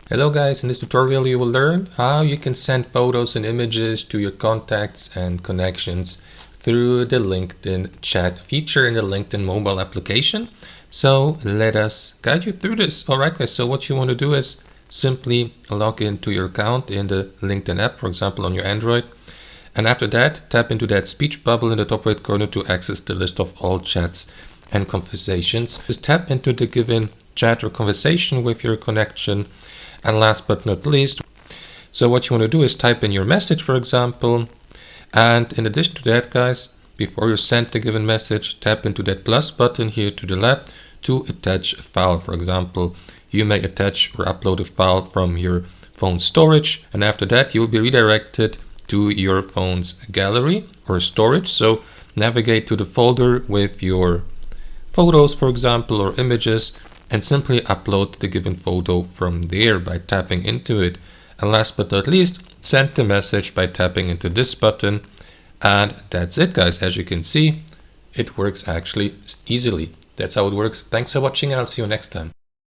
Hello guys, in this tutorial you will learn how you can send photos and images to your contacts and connections through the LinkedIn chat feature in the LinkedIn mobile application. So let us guide you through this. Alright guys, so what you want to do is simply log into your account in the LinkedIn app, for example on your Android. And after that, tap into that speech bubble in the top right corner to access the list of all chats and conversations. Just tap into the given chat or conversation with your connection. And last but not least, so what you want to do is type in your message, for example. And in addition to that, guys, before you send the given message, tap into that plus button here to the left to attach a file. For example, you may attach or upload a file from your phone storage. And after that, you will be redirected to your phone's gallery or storage. So navigate to the folder with your photos, for example, or images, and simply upload the given photo from there by tapping into it. And last but not least, send the message by tapping into this button. And that's it, guys. As you can see, it works actually easily. That's how it works. Thanks for watching, and I'll see you next time.